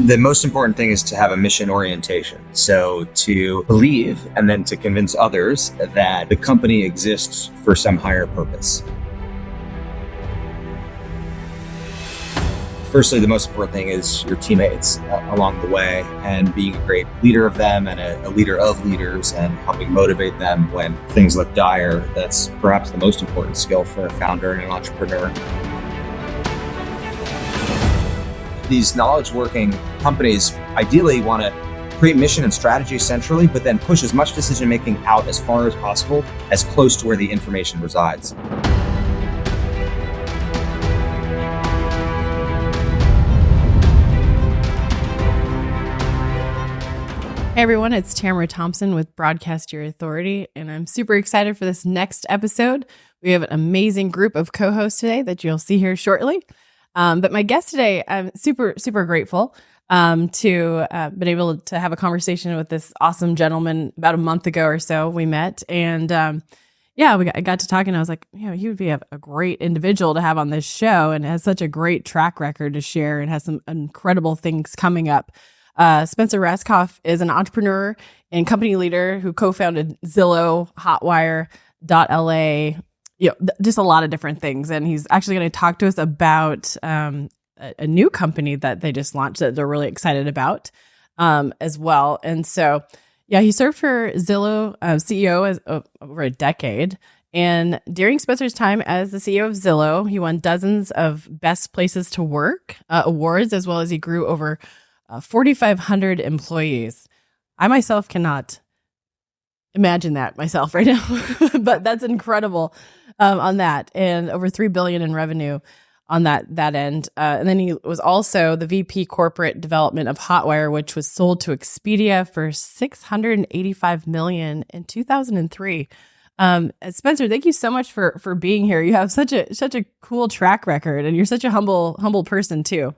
The most important thing is to have a mission orientation. So to believe and then to convince others that the company exists for some higher purpose. Firstly, the most important thing is your teammates along the way and being a great leader of them and a leader of leaders and helping motivate them when things look dire. That's perhaps the most important skill for a founder and an entrepreneur. These knowledge working companies ideally want to create mission and strategy centrally, but then push as much decision making out as far as possible, as close to where the information resides. Hey everyone, it's Tamara Thompson with Broadcast Your Authority, and I'm super excited for this next episode. We have an amazing group of co-hosts today that you'll see here shortly. But my guest today, I'm super grateful to been able to have a conversation with this awesome gentleman about a month ago or so. We met, and I got to talking. I was like, he would be a great individual to have on this show, and has such a great track record to share, and has some incredible things coming up. Spencer Rascoff is an entrepreneur and company leader who co-founded Zillow, Hotwire.la, just a lot of different things. And he's actually going to talk to us about a new company that they just launched that they're really excited about as well. And so, he served for Zillow CEO over a decade. And during Spencer's time as the CEO of Zillow, he won dozens of best places to work awards, as well as he grew over 4,500 employees. I myself cannot imagine that myself right now, but that's incredible on that. And over $3 billion in revenue on that end. And then he was also the VP corporate development of Hotwire, which was sold to Expedia for $685 million in 2003. Spencer, thank you so much for being here. You have such a cool track record, and you're such a humble person too.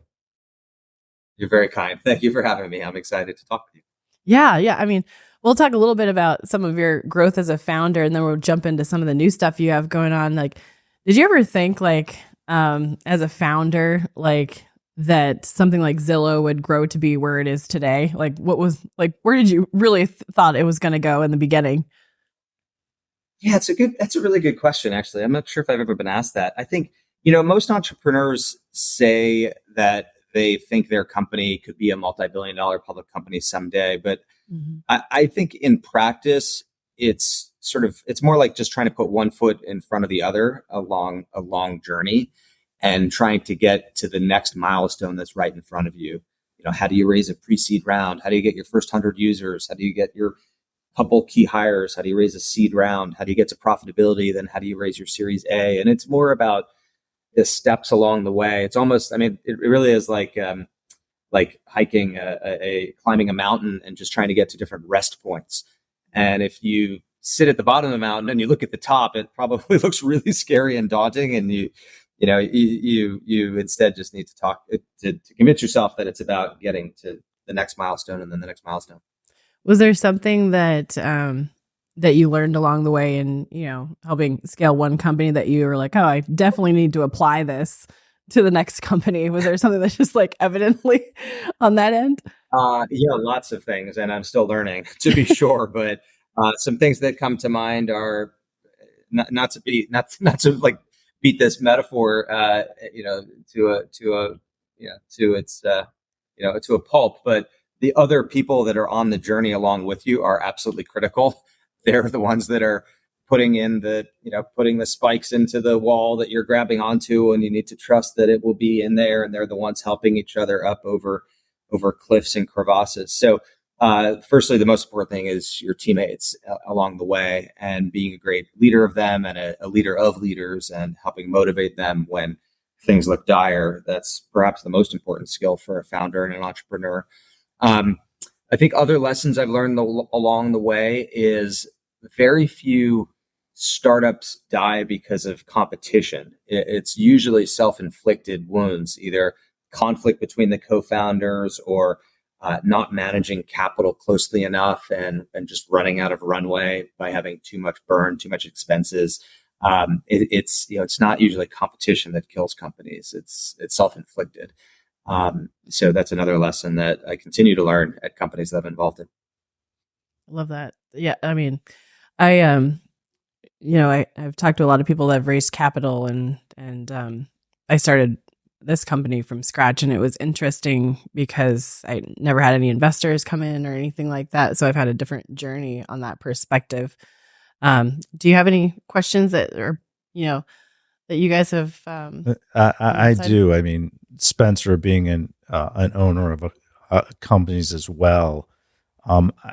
You're very kind. Thank you for having me. I'm excited to talk with you. Yeah. I mean, we'll talk a little bit about some of your growth as a founder, and then we'll jump into some of the new stuff you have going on. Like, did you ever think as a founder, that something like Zillow would grow to be where it is today? Like, where did you really thought it was going to go in the beginning? Yeah, that's a really good question, actually. I'm not sure if I've ever been asked that. I think, most entrepreneurs say that they think their company could be a multi-billion-dollar public company someday. But I think in practice, it's more like just trying to put one foot in front of the other along a long journey and trying to get to the next milestone that's right in front of you. How do you raise a pre-seed round? How do you get your first 100 users? How do you get your couple key hires? How do you raise a seed round? How do you get to profitability? Then how do you raise your Series A? And it's more about the steps along the way. It's almost, it really is like hiking, climbing a mountain and just trying to get to different rest points. And if you sit at the bottom of the mountain and you look at the top, it probably looks really scary and daunting. And you instead just need to talk to convince yourself that it's about getting to the next milestone and then the next milestone. Was there something that you learned along the way in, helping scale one company that you were like, oh, I definitely need to apply this to the next company? Was there something that's just evidently on that end? Lots of things. And I'm still learning, to be sure. But some things that come to mind are not to beat this metaphor, to a pulp, but the other people that are on the journey along with you are absolutely critical. They're the ones that are putting the spikes into the wall that you're grabbing onto, and you need to trust that it will be in there. And they're the ones helping each other up over cliffs and crevasses. So, firstly, the most important thing is your teammates along the way and being a great leader of them and a leader of leaders and helping motivate them when things look dire. That's perhaps the most important skill for a founder and an entrepreneur. I think other lessons I've learned along the way is very few startups die because of competition. It's usually self-inflicted wounds, either conflict between the co-founders or not managing capital closely enough and just running out of runway by having too much burn, too much expenses. It's not usually competition that kills companies. It's self-inflicted. So that's another lesson that I continue to learn at companies that I'm involved in. I love that. Yeah. I mean, I, I've talked to a lot of people that have raised capital and I started this company from scratch, and it was interesting because I never had any investors come in or anything like that. So I've had a different journey on that perspective. Do you have any questions that that you guys have? I do. I mean, Spencer being an owner of companies as well.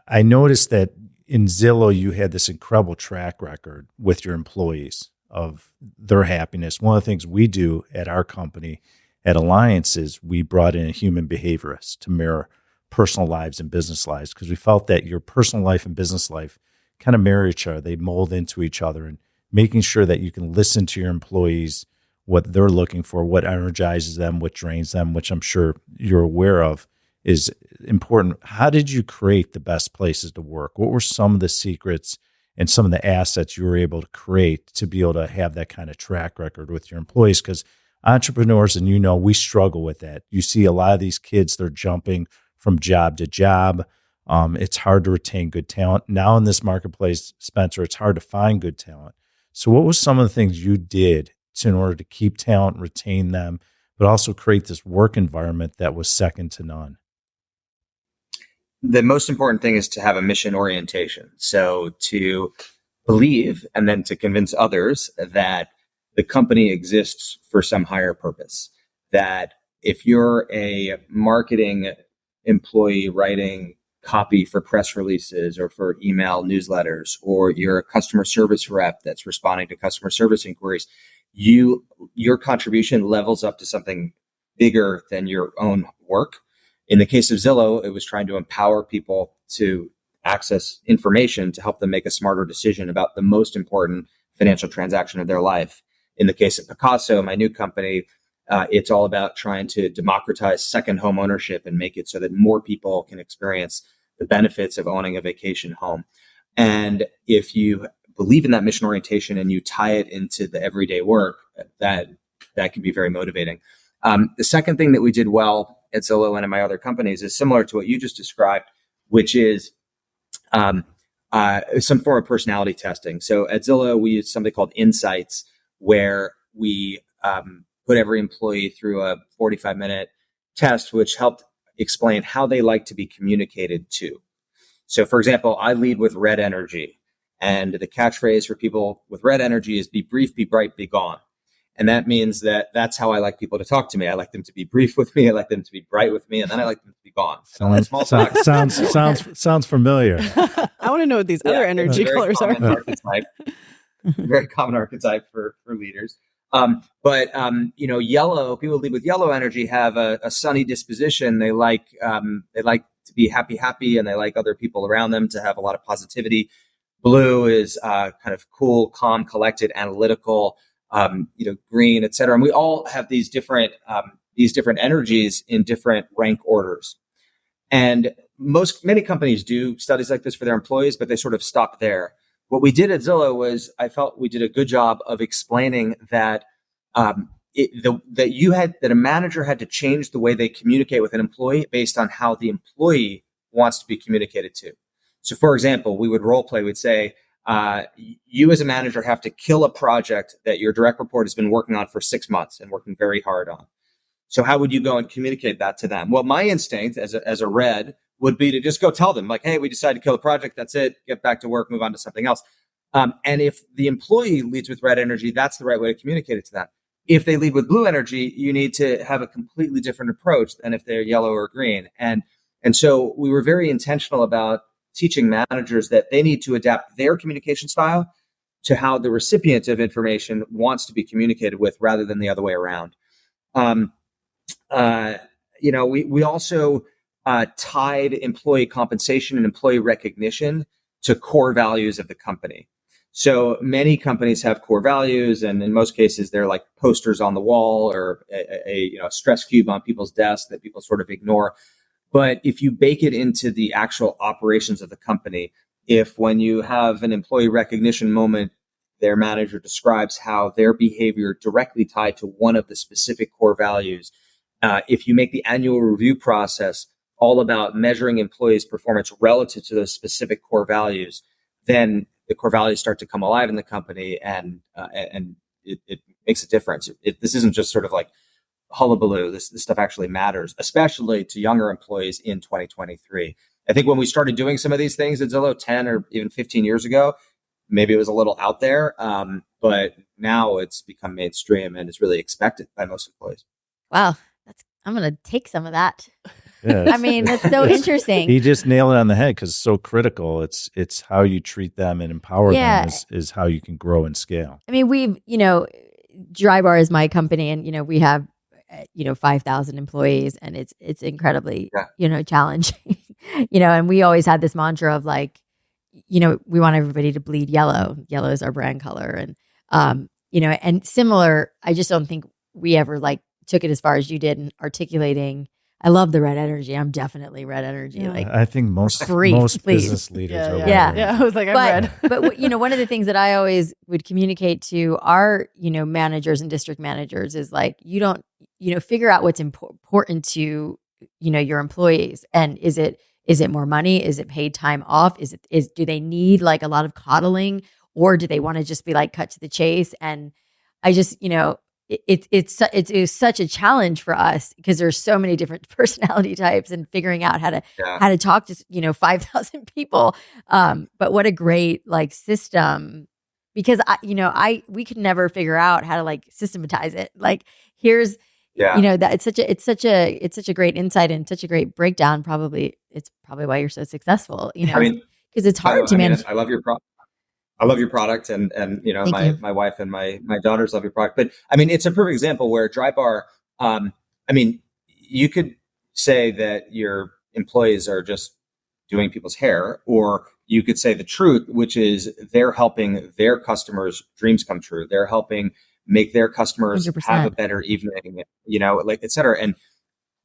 I noticed that in Zillow, you had this incredible track record with your employees of their happiness. One of the things we do at our company at Alliance is we brought in a human behaviorist to mirror personal lives and business lives, because we felt that your personal life and business life kind of mirror each other. They mold into each other, and making sure that you can listen to your employees, what they're looking for, what energizes them, what drains them, which I'm sure you're aware of, is important. How did you create the best places to work? What were some of the secrets and some of the assets you were able to create to be able to have that kind of track record with your employees? Because entrepreneurs, and we struggle with that. You see a lot of these kids, they're jumping from job to job. It's hard to retain good talent. Now in this marketplace, Spencer, it's hard to find good talent. So what was some of the things you did in order to keep talent, retain them, but also create this work environment that was second to none? The most important thing is to have a mission orientation. So to believe and then to convince others that the company exists for some higher purpose. That if you're a marketing employee writing copy for press releases or for email newsletters, or you're a customer service rep that's responding to customer service inquiries, your contribution levels up to something bigger than your own work. In the case of Zillow, it was trying to empower people to access information to help them make a smarter decision about the most important financial transaction of their life. In the case of Pacaso, my new company, it's all about trying to democratize second home ownership and make it so that more people can experience the benefits of owning a vacation home. And if you believe in that mission orientation and you tie it into the everyday work, that can be very motivating. The second thing that we did well at Zillow and in my other companies is similar to what you just described, which is some form of personality testing. So at Zillow, we use something called Insights, where we put every employee through a 45-minute test, which helped explain how they like to be communicated to. So, for example, I lead with red energy. And the catchphrase for people with red energy is be brief, be bright, be gone. And that means that that's how I like people to talk to me. I like them to be brief with me. I like them to be bright with me. And then I like them to be gone. Sounds familiar. I want to know what these other energy colors are. Very common archetype for leaders. But yellow, people lead with yellow energy have a sunny disposition. They like to be happy, and they like other people around them to have a lot of positivity. Blue is kind of cool, calm, collected, analytical. Green, et cetera. And we all have these different energies in different rank orders. And many companies do studies like this for their employees, but they sort of stop there. What we did at Zillow was, I felt we did a good job of explaining that that a manager had to change the way they communicate with an employee based on how the employee wants to be communicated to. So, for example, we would role play. We'd say, you as a manager have to kill a project that your direct report has been working on for 6 months and working very hard on. So how would you go and communicate that to them? Well, my instinct as a red would be to just go tell them, like, hey, we decided to kill the project. That's it. Get back to work, move on to something else. And if the employee leads with red energy, that's the right way to communicate it to them. If they lead with blue energy, you need to have a completely different approach than if they're yellow or green. And so we were very intentional about teaching managers that they need to adapt their communication style to how the recipient of information wants to be communicated with, rather than the other way around. We also tied employee compensation and employee recognition to core values of the company. So many companies have core values, and in most cases, they're like posters on the wall or a stress cube on people's desks that people sort of ignore. But if you bake it into the actual operations of the company, if when you have an employee recognition moment, their manager describes how their behavior directly tied to one of the specific core values If you make the annual review process all about measuring employees' performance relative to those specific core values, then the core values start to come alive in the company, and it makes a difference. This isn't just sort of like hullabaloo. This stuff actually matters, especially to younger employees in 2023. I think when we started doing some of these things at Zillow 10 or even 15 years ago, maybe it was a little out there, but now it's become mainstream and it's really expected by most employees. Wow. I'm going to take some of that. Yeah, I mean, that's so interesting. He just nailed it on the head because it's so critical. It's how you treat them and empower them is how you can grow and scale. I mean, we've, Drybar is my company, and, we have, 5,000 employees, and it's incredibly, challenging, and we always had this mantra of like, we want everybody to bleed yellow. Yellow is our brand color. And, and similar, I just don't think we ever like took it as far as you did in articulating. I love the red energy. I'm definitely red energy. Yeah, like, I think most business leaders are. Yeah. I was like, I'm red. But one of the things that I always would communicate to our, managers and district managers is like, you don't, figure out what's important to, your employees. And is it more money? Is it paid time off? Do they need like a lot of coddling, or do they want to just be like cut to the chase? And I just, it's such a challenge for us because there's so many different personality types, and figuring out how to talk to 5,000 people. But what a great like system, because we could never figure out how to like systematize it. Like here's that it's such a great insight and such a great breakdown. It's probably why you're so successful. I mean, because it's hard to manage. I love your product. I love your product, and my wife and my daughters love your product. But I mean, it's a perfect example where Drybar. You could say that your employees are just doing people's hair, or you could say the truth, which is they're helping their customers' dreams come true. They're helping make their customers 100%. have a better evening, like et cetera. And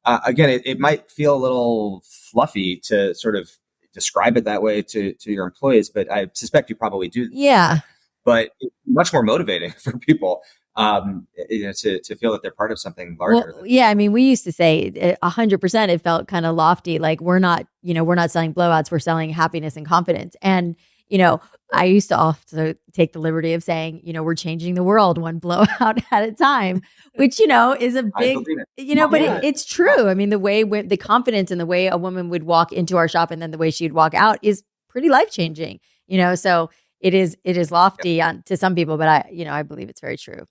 again, it might feel a little fluffy to sort of describe it that way to your employees, but I suspect you probably do. Yeah. But it's much more motivating for people to feel that they're part of something larger. Well, yeah. I mean, we used to say 100%. It felt kind of lofty. Like we're not selling blowouts. We're selling happiness and confidence. And, I used to also take the liberty of saying, we're changing the world one blowout at a time, which, is a big, it's true. I mean, the way the confidence and the way a woman would walk into our shop and then the way she'd walk out is pretty life-changing, so it is lofty to some people, but I believe it's very true.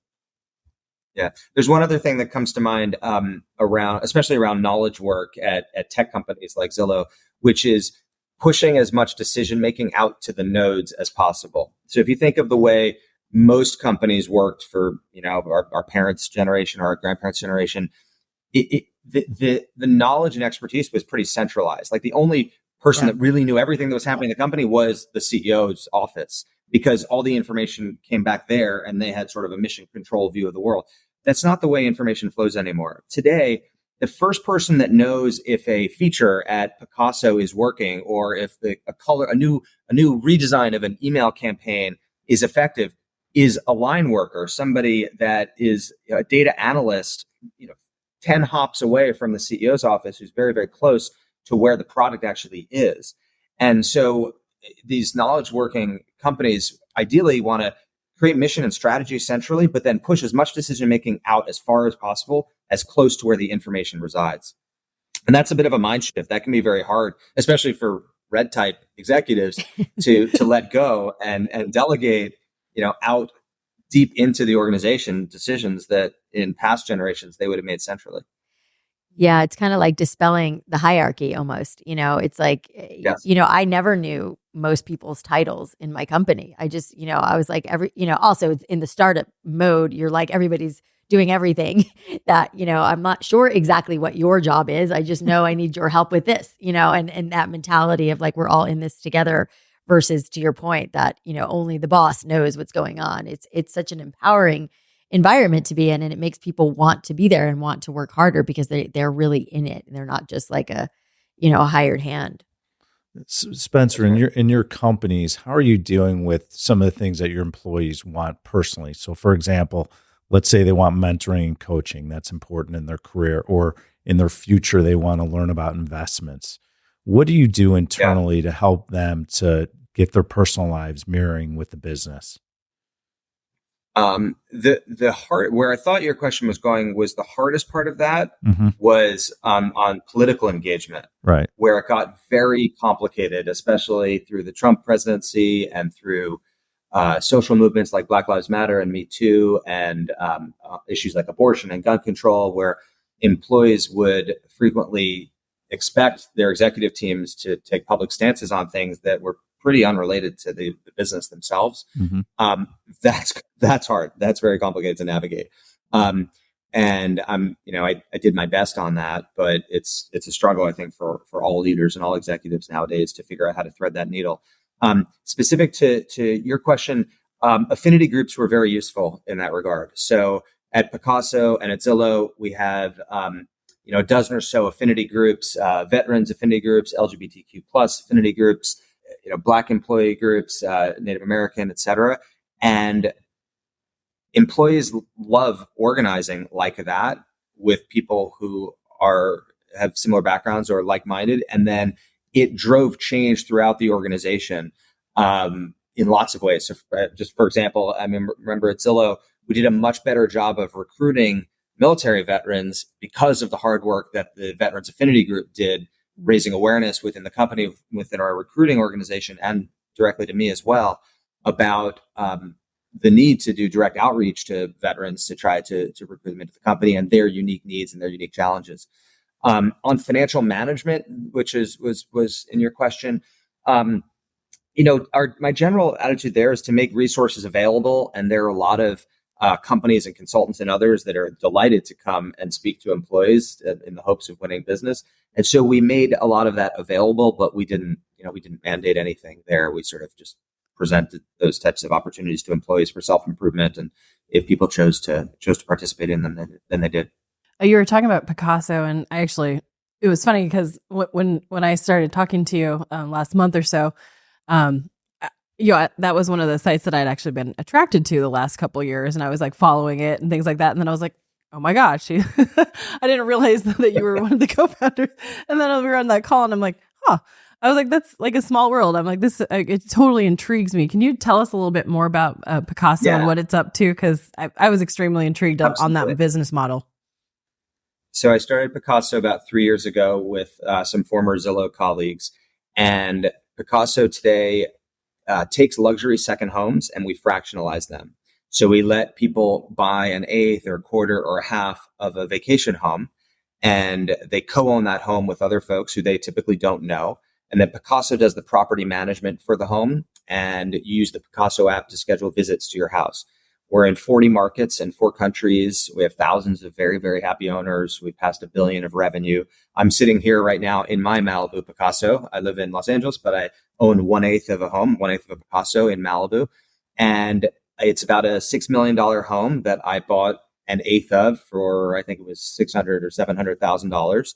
Yeah. There's one other thing that comes to mind especially around knowledge work at tech companies like Zillow, which is pushing as much decision-making out to the nodes as possible. So if you think of the way most companies worked for, our parents' generation or our grandparents' generation, the knowledge and expertise was pretty centralized. Like the only person that really knew everything that was happening in the company was the CEO's office, because all the information came back there and they had sort of a mission control view of the world. That's not the way information flows anymore. Today, the first person that knows if a feature at Pacaso is working, or if a new redesign of an email campaign is effective, is a line worker, somebody that is a data analyst, 10 hops away from the CEO's office, who's very, very close to where the product actually is. And so these knowledge working companies ideally want to create mission and strategy centrally, but then push as much decision making out as far as possible, as close to where the information resides. And that's a bit of a mind shift. That can be very hard, especially for red type executives to let go and delegate, out deep into the organization decisions that in past generations they would have made centrally. Yeah, it's kind of like dispelling the hierarchy almost. It's like, yes. I never knew most people's titles in my company. I just, I was like also in the startup mode, you're like, everybody's doing everything that, I'm not sure exactly what your job is. I just know I need your help with this, and that mentality of like, we're all in this together versus, to your point, that, only the boss knows what's going on. It's such an empowering environment to be in, and it makes people want to be there and want to work harder because they're really in it and they're not just like a hired hand. Spencer, in your companies, how are you dealing with some of the things that your employees want personally? So for example, let's say they want mentoring and coaching, that's important in their career, or in their future, they want to learn about investments. What do you do internally to help them to get their personal lives mirroring with the business? The hard, where I thought your question was going, was the hardest part of that was on political engagement, right? Where it got very complicated, especially through the Trump presidency and through social movements like Black Lives Matter and Me Too, and issues like abortion and gun control, where employees would frequently expect their executive teams to take public stances on things that were pretty unrelated to the business themselves. That's hard. That's very complicated to navigate. And I did my best on that, but it's a struggle, I think, for all leaders and all executives nowadays to figure out how to thread that needle. Specific to your question, affinity groups were very useful in that regard. So at Pacaso and at Zillow, we have a dozen or so affinity groups, veterans affinity groups, LGBTQ plus affinity groups, Black employee groups, Native American, et cetera. And employees love organizing like that with people who have similar backgrounds or like-minded. And then it drove change throughout the organization in lots of ways. So just for example, I remember at Zillow, we did a much better job of recruiting military veterans because of the hard work that the Veterans Affinity Group did, raising awareness within the company, within our recruiting organization, and directly to me as well, about the need to do direct outreach to veterans to try to recruit them into the company and their unique needs and their unique challenges. On financial management, which was in your question, my general attitude there is to make resources available, and there are a lot of companies and consultants and others that are delighted to come and speak to employees in the hopes of winning business. And so we made a lot of that available, but we didn't mandate anything there. We sort of just presented those types of opportunities to employees for self-improvement. And if people chose to participate in them, then they did. You were talking about Pacaso, and it was funny because when I started talking to you last month or so, that was one of the sites that I'd actually been attracted to the last couple of years, and I was like following it and things like that. And then I was like, oh my gosh, I didn't realize that you were one of the co-founders. And then we were on that call, and I'm like, I was like, that's like a small world. I'm like, this, it totally intrigues me. Can you tell us a little bit more about Pacaso and what it's up to? Because I was extremely intrigued on that business model. So I started Pacaso about 3 years ago with some former Zillow colleagues, and Pacaso today takes luxury second homes and we fractionalize them. So we let people buy an eighth or a quarter or a half of a vacation home, and they co-own that home with other folks who they typically don't know. And then Pacaso does the property management for the home, and you use the Pacaso app to schedule visits to your house. We're in 40 markets in 4 countries. We have thousands of very, very happy owners. We passed $1 billion of revenue. I'm sitting here right now in my Malibu Pacaso. I live in Los Angeles, but I own 1/8 of a home, 1/8 of a Pacaso in Malibu. And it's about a $6 million home that I bought an eighth of for, I think it was $600,000 or $700,000.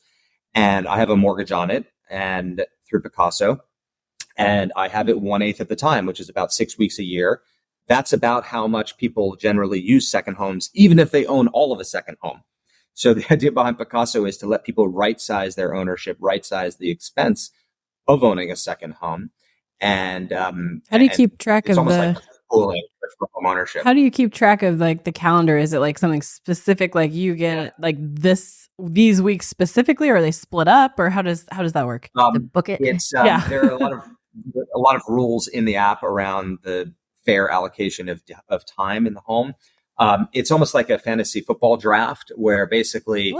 And I have a mortgage on it and through Pacaso. And I have it 1/8 at the time, which is about 6 weeks a year. That's about how much people generally use second homes, even if they own all of a second home. So the idea behind Pacaso is to let people right-size their ownership, right-size the expense of owning a second home. And how do you keep track of like pooling for home ownership? How do you keep track of like the calendar? Is it like something specific, like you get like these weeks specifically, or are they split up, or how does that work? To book it. It's there are a lot of rules in the app around the fair allocation of time in the home. It's almost like a fantasy football draft where basically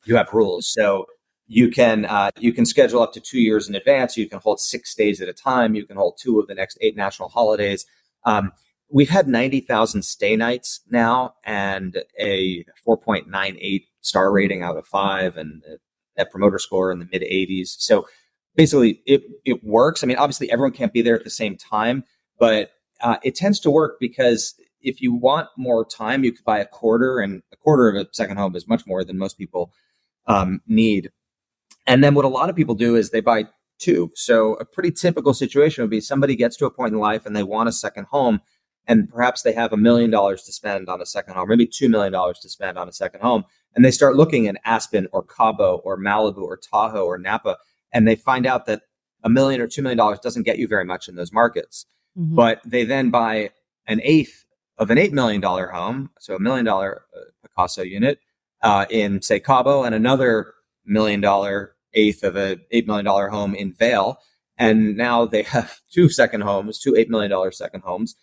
you have rules. So you can schedule up to 2 years in advance. You can hold 6 days at a time. You can hold 2 of the next 8 national holidays. We've had 90,000 stay nights now and a 4.98 star rating out of 5 and a net promoter score in the mid 80s. So basically it works. I mean, obviously everyone can't be there at the same time, but it tends to work because if you want more time, you could buy a quarter, and a quarter of a second home is much more than most people need. And then what a lot of people do is they buy 2. So a pretty typical situation would be somebody gets to a point in life and they want a second home. and perhaps they have $1 million to spend on a second home, maybe $2 million to spend on a second home. And they start looking at Aspen or Cabo or Malibu or Tahoe or Napa, and they find out that $1 million or $2 million doesn't get you very much in those markets. Mhm. But they then buy an eighth of an $8 million home, so $1 million Pacaso unit in, say, Cabo, and another $1 million eighth of an $8 million home in Vail. And now they have two $8 million second homes.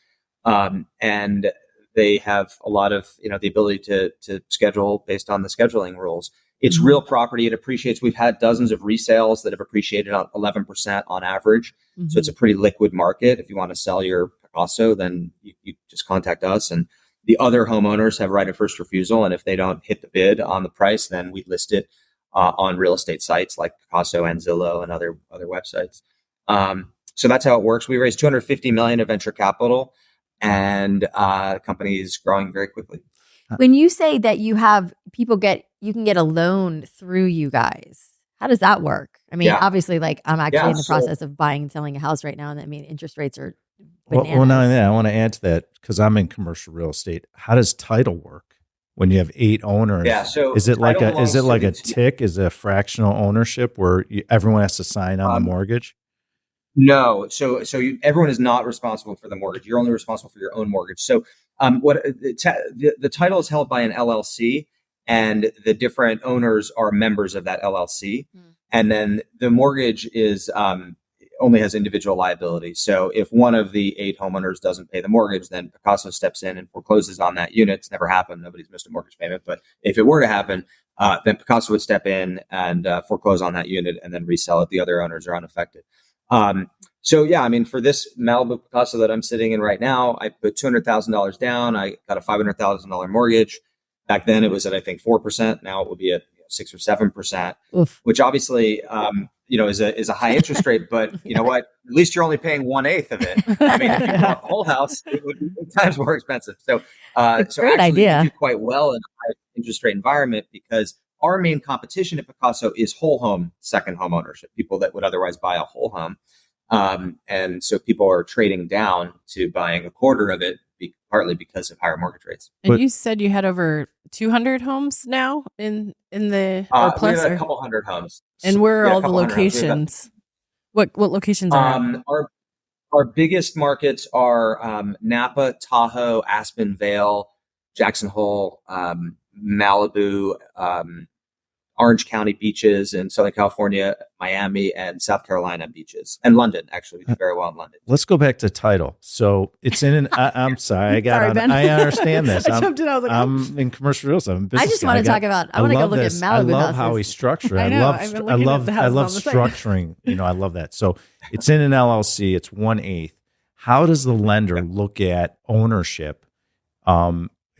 And they have a lot of, the ability to schedule based on the scheduling rules. It's real property. It appreciates. We've had dozens of resales that have appreciated on 11% on average. Mhm. So it's a pretty liquid market. If you want to sell your Pacaso, then you just contact us. And the other homeowners have right of first refusal. And if they don't hit the bid on the price, then we list it on real estate sites like Pacaso and Zillow and other websites. So that's how it works. We raised $250 million of venture capital, and the company is growing very quickly. When you say that you have you can get a loan through you guys, how does that work? I mean, Yeah. obviously, like I'm actually in the so- process of buying and selling a house right now, and I mean, interest rates are Well, bananas. not only that, I want to add to that because I'm in commercial real estate. How does title work when you have 8 owners? Yeah, so is it like title a belongs to the- tick? Is it a fractional ownership where everyone has to sign on the mortgage? No, so everyone is not responsible for the mortgage. You're only responsible for your own mortgage. So the title is held by an LLC, and the different owners are members of that LLC. And then the mortgage is only has individual liability. So if one of the 8 homeowners doesn't pay the mortgage, then Pacaso steps in and forecloses on that unit. It's never happened. Nobody's missed a mortgage payment. But if it were to happen, then Pacaso would step in and foreclose on that unit and then resell it. The other owners are unaffected. So yeah, I mean, for this Malibu Pacaso that I'm sitting in right now, I put $200,000 down. I got a $500,000 mortgage. Back then it was at, I think, 4%. Now it will be at 6 or 7%, Oof. which obviously, is a high interest rate, but you know what? At least you're only paying 1/8 of it. I mean, if you bought the whole house, it would be 8 times more expensive. So, It's a great actually idea. we do quite well in a high interest rate environment because our main competition at Pacaso is whole home, second home ownership, people that would otherwise buy a whole home. And so people are trading down to buying a quarter of it, partly because of higher mortgage rates. And But- you said you had over 200 homes now in the We plus, have a or, couple hundred homes. and where are Yeah, a all the couple hundred homes. We have locations? What locations are? Our biggest markets are Napa, Tahoe, Aspen, Vail, Jackson Hole, Malibu, Orange County beaches in Southern California, Miami, and South Carolina beaches, and London. Actually, we do very well in London. Let's go back to title. So it's in an. I'm sorry, Sorry, Ben. I understand this. I jumped in. I was like, I'm in commercial real estate. I'm a I business just guy. want to talk about. I want to go love look this. at Malibu I love houses. how he structured. I know. I've been looking at the I houses love on the site. structuring. I love that. So it's in an LLC. It's 1/8. How does the lender look at ownership?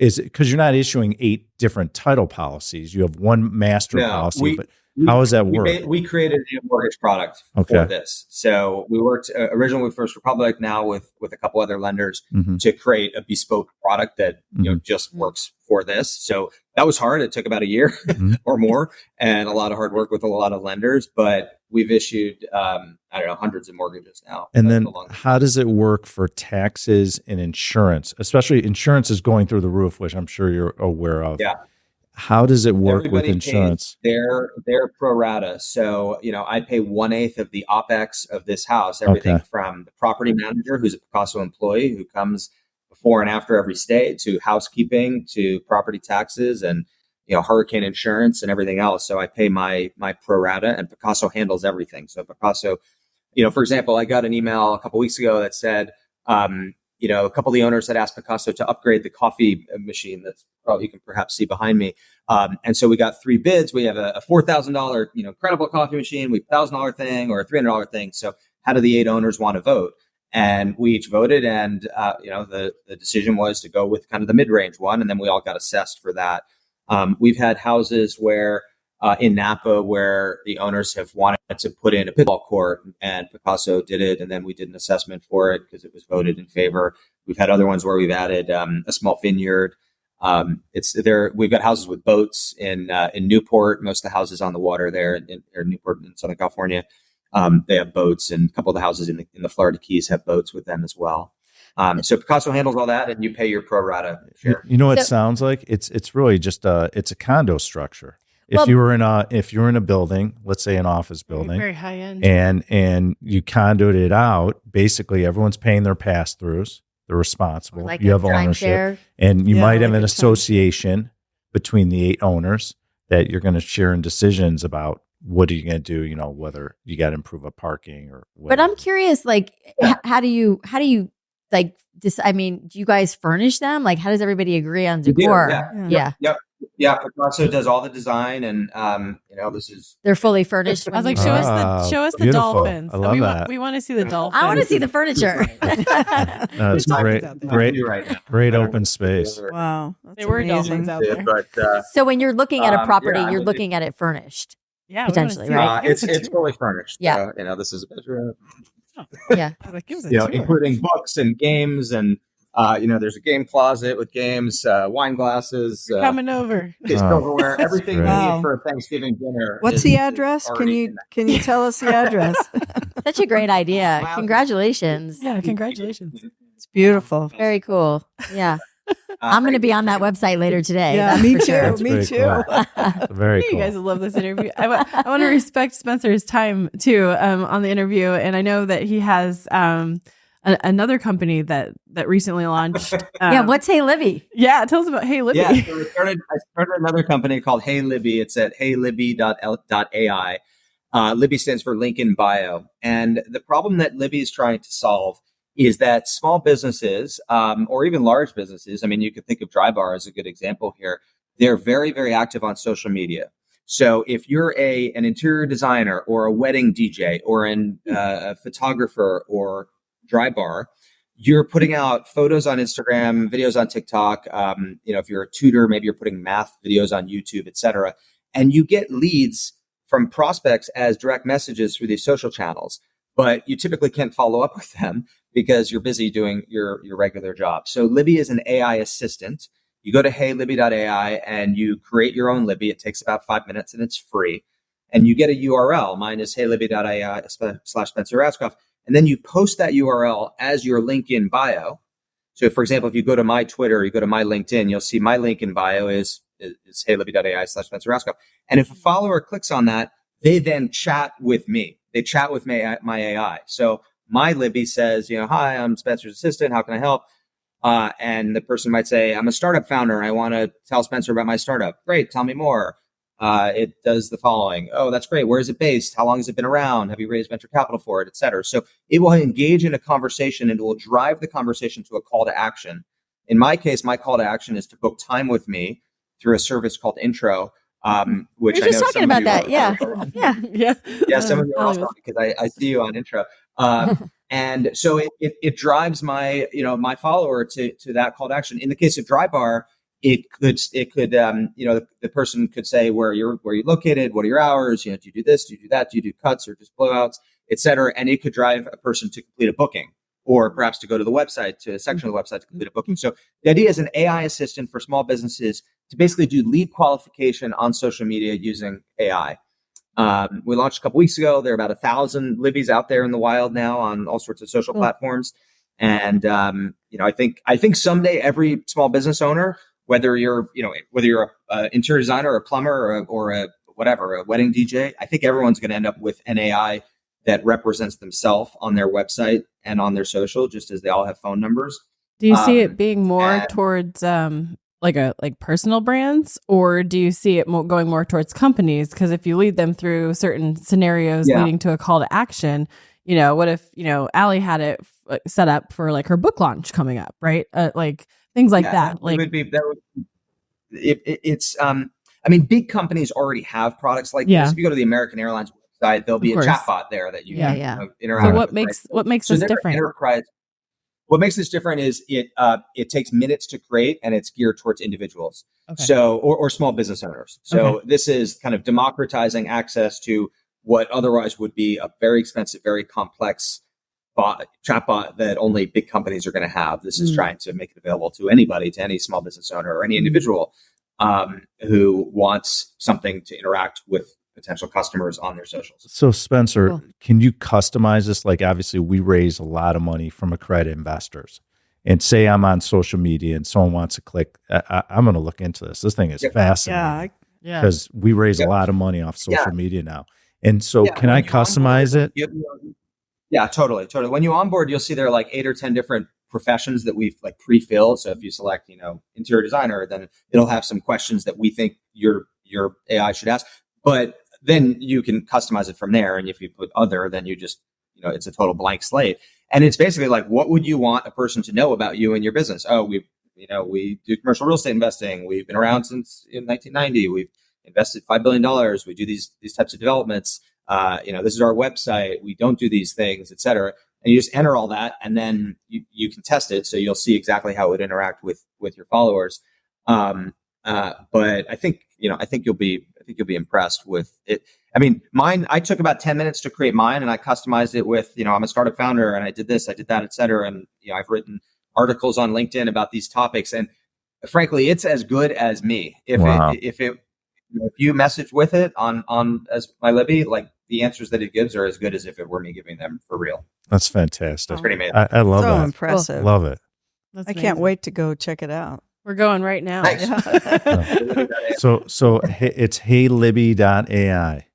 Is it because you're not issuing 8 different title policies? You have one master policy, but how does that work? We created a new mortgage product for this. So we worked originally with First Republic, now with a couple other lenders to create a bespoke product that just works for this. So that was hard. It took about a year or more, and a lot of hard work with a lot of lenders. But we've issued hundreds of mortgages now. And then how does it work for taxes and insurance? Especially insurance is going through the roof, which I'm sure you're aware of. Yeah. How does it work Everybody with insurance? pays their pro rata. So, I pay 1/8 of the OPEX of this house, everything from the property manager, who's a Pacaso employee who comes before and after every stay, to housekeeping, to property taxes, and hurricane insurance and everything else. So I pay my pro rata, and Pacaso handles everything. So Pacaso, for example, I got an email a couple weeks ago that said, a couple of the owners had asked Pacaso to upgrade the coffee machine that's probably you can perhaps see behind me. And so we got 3 bids. We have a $4,000, credible coffee machine. We have $1,000 thing or a $300 thing. So how do the 8 owners want to vote? And we each voted, and the decision was to go with kind of the mid-range one, and then we all got assessed for that. We've had houses where in Napa where the owners have wanted to put in a pickleball court, and Pacaso did it, and then we did an assessment for it because it was voted in favor. We've had other ones where we've added a small vineyard. We've got houses with boats in Newport. Most of the houses on the water there in Newport in Southern California, they have boats, and a couple of the houses in the Florida Keys have boats with them as well. So Pacaso handles all that, and you pay your pro rata share. You know what it So- sounds like? It's really just it's a condo structure. Well- If you're in a building, let's say an office building, Very high end. and you conduit it out, basically everyone's paying their pass-throughs. They're responsible. Like you a have ownership, timeshare. and you Yeah, might have like an a association between the 8 owners that you're going to share in decisions about what are you going to do. Whether you got to improve a parking or But whatever. I'm curious, like, how do you like this? I mean, do you guys furnish them? Like, how does everybody agree on We do, decor? yeah. Yeah, Pacaso does all the design, and this is They're fully furnished. I was like, when show you- us the beautiful. dolphins. I love that. We want to see the dolphins. I want to see the furniture. It's There's great, dolphins out there. great, you right now. great open space. Wow. That's There were amazing. dolphins out there. But So when you're looking at a property, yeah, I you're mean, looking at it furnished. Yeah, Potentially, we wanna right? see it. it's Give us a it's tour. fully furnished. Yeah. This is a bedroom. Yeah. I was like, give us a tour. Including books and games, and there's a game closet with games, wine glasses, You're coming over. silverware, that's everything you great. Wow. need for a Thanksgiving dinner. What's is- the is address? Can already you in that. can you tell us the address? Such a great idea. Wow. Congratulations. Yeah, congratulations. It's beautiful. Very cool. Yeah. I'm going to be on that website later today. Yeah, that's me for too. sure. That's Me pretty too. cool. Very You cool. guys will love this interview. I want to respect Spencer's time too on the interview, and I know that he has another company that recently launched. Yeah. What's Hey Libby? Yeah, tell us about heyLibby. Yeah, so I started another company called heyLibby. It's at heyLibby.ai. Libby stands for link in bio. And the problem that Libby is trying to solve is that small businesses, or even large businesses, I mean, you could think of Drybar as a good example here. They're very, very active on social media. So if you're an interior designer or a wedding DJ or a photographer or Drybar, you're putting out photos on Instagram, videos on TikTok. If you're a tutor, maybe you're putting math videos on YouTube, et cetera. And you get leads from prospects as direct messages through these social channels, but you typically can't follow up with them because you're busy doing your regular job. So Libby is an AI assistant. You go to heyLibby.ai and you create your own Libby. It takes about 5 minutes and it's free. And you get a URL. Mine is heyLibby.ai/Spencer Rascoff. And then you post that URL as your link in bio. So for example, if you go to my Twitter, you go to my LinkedIn, you'll see my link in bio is heyLibby.ai/Spencer Rascoff. And if a follower clicks on that, they then chat with me. They chat with my AI. So my Libby says, hi, I'm Spencer's assistant. How can I help? And the person might say, I'm a startup founder. I want to tell Spencer about my startup. Great. Tell me more. It does the following. Oh, that's great. Where is it based? How long has it been around? Have you raised venture capital for it, et cetera? So it will engage in a conversation and it will drive the conversation to a call to action. In my case, my call to action is to book time with me through a service called Intro, which We were I just know talking some of about you that. are- Yeah. Yeah. Yeah. some of you are also because I see you on Intro. And so it drives my follower to that call to action. In the case of Drybar, it could the person could say where you're located, what are your hours, do you do this, do you do that, do you do cuts or just blowouts, et cetera. And it could drive a person to complete a booking or perhaps to go to the website, to a section of the website to complete a booking. So the idea is an AI assistant for small businesses to basically do lead qualification on social media using AI. We launched a couple weeks ago. There are about 1,000 Libby's out there in the wild now on all sorts of social platforms. And, I think someday every small business owner, whether you're an interior designer or a plumber or a wedding DJ, I think everyone's going to end up with an AI that represents themselves on their website and on their social, just as they all have phone numbers. Do you see it being more and- towards like personal brands, or do you see it going more towards companies? Because if you lead them through certain scenarios leading to a call to action, what if Allie had it set up for like her book launch coming up, right? Like things like that. Like it's big companies already have products like this. If you go to the American Airlines website, there'll be a chatbot there that you can interact So with. what makes this different? Enterprise. What makes this different is it takes minutes to create and it's geared towards individuals. Okay. So or small business owners. So this is kind of democratizing access to what otherwise would be a very expensive, very complex chatbot that only big companies are going to have. This is trying to make it available to anybody, to any small business owner or any individual who wants something to interact with potential customers on their socials. So Spencer, Cool. can you customize this? Like obviously we raise a lot of money from accredited investors. and say I'm on social media and someone wants to click, I'm going to look into this. This thing is fascinating Yeah. because we raise a lot of money off social media now. And so can I customize it? Yeah, totally. When you onboard, you'll see there are like 8 or 10 different professions that we've like pre-filled. So if you select, interior designer, then it'll have some questions that we think your AI should ask. But then you can customize it from there. And if you put other, then you just, it's a total blank slate. And it's basically like, what would you want a person to know about you and your business? Oh, we do commercial real estate investing. We've been around since 1990. We've invested $5 billion. We do these types of developments. This is our website. We don't do these things, et cetera. And you just enter all that, and then you can test it. So you'll see exactly how it would interact with your followers. But I think you'll be impressed with it. I mean, mine, I took about 10 minutes to create mine, and I customized it with, I'm a startup founder, and I did this, I did that, et cetera. And, I've written articles on LinkedIn about these topics. And frankly, it's as good as me. If you message with it on as my Libby, like the answers that it gives are as good as if it were me giving them for real. That's fantastic. It's pretty amazing. I love that. So impressive. Love it. That's I can't amazing. wait to go check it out. We're going right now. Nice. So it's heyLibby.ai.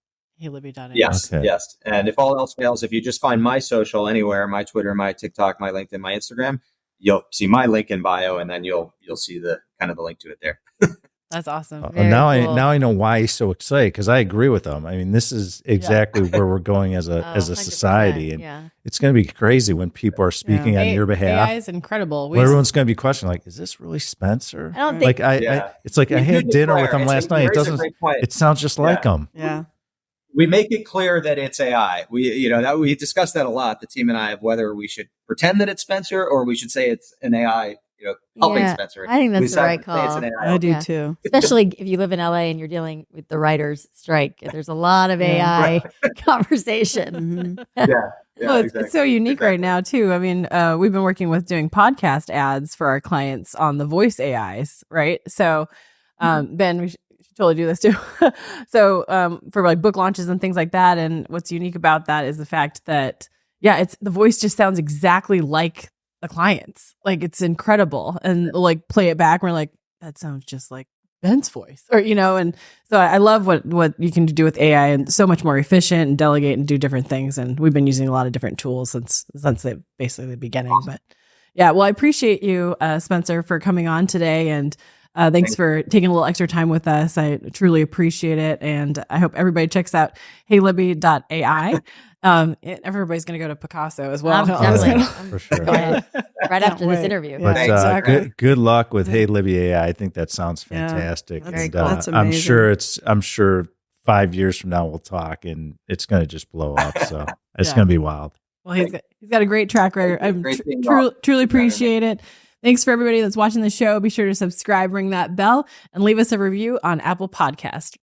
heyLibby.ai. Yes, Okay. yes. And if all else fails, if you just find my social anywhere, my Twitter, my TikTok, my LinkedIn, my Instagram, you'll see my link in bio, and then you'll see the kind of the link to it there. That's awesome. Now cool. I know why he's so excited, because I agree with him. I mean, this is exactly where we're going as a 100%, society, and yeah. it's going to be crazy when people are speaking on your behalf. AI is incredible. Well, everyone's going to be questioning, like, is this really Spencer? I don't think It's like I had dinner with him last night. It sounds just like him. Yeah. We make it clear that it's AI. We discussed that a lot, the team and I, of whether we should pretend that it's Spencer or we should say it's an AI, helping Spencer. I think that's We the decided right to say it's call. an AI. I do Yeah. too. Especially if you live in LA and you're dealing with the writers' strike. There's a lot of AI conversation. Mhm. Yeah. Well, it's exactly. so unique right now too. I mean, we've been working with doing podcast ads for our clients on the voice AIs, right? So, Ben, we should totally do this too. So, for like book launches and things like that. And what's unique about that is the fact that, it's the voice just sounds exactly like the clients. Like, it's incredible. And like play it back, and we're like, that sounds just like Ben's voice, or and so I love what you can do with AI, and so much more efficient and delegate and do different things. And we've been using a lot of different tools since basically the beginning. But well, I appreciate you, Spencer, for coming on today, and thanks for taking a little extra time with us. I truly appreciate it, and I hope everybody checks out heyLibby.ai. Everybody's going to go to Pacaso as well. Definitely. For sure. Right after this wait. interview. Yeah. But Exactly. good luck with HeyLibby.ai. I think that sounds fantastic. That's And, cool. That's I'm sure 5 years from now we'll talk and it's going to just blow up. So it's going to be wild. Well, he's got a great track record. I Great thing. truly appreciate it. Thanks for everybody that's watching the show. Be sure to subscribe, ring that bell, and leave us a review on Apple Podcast.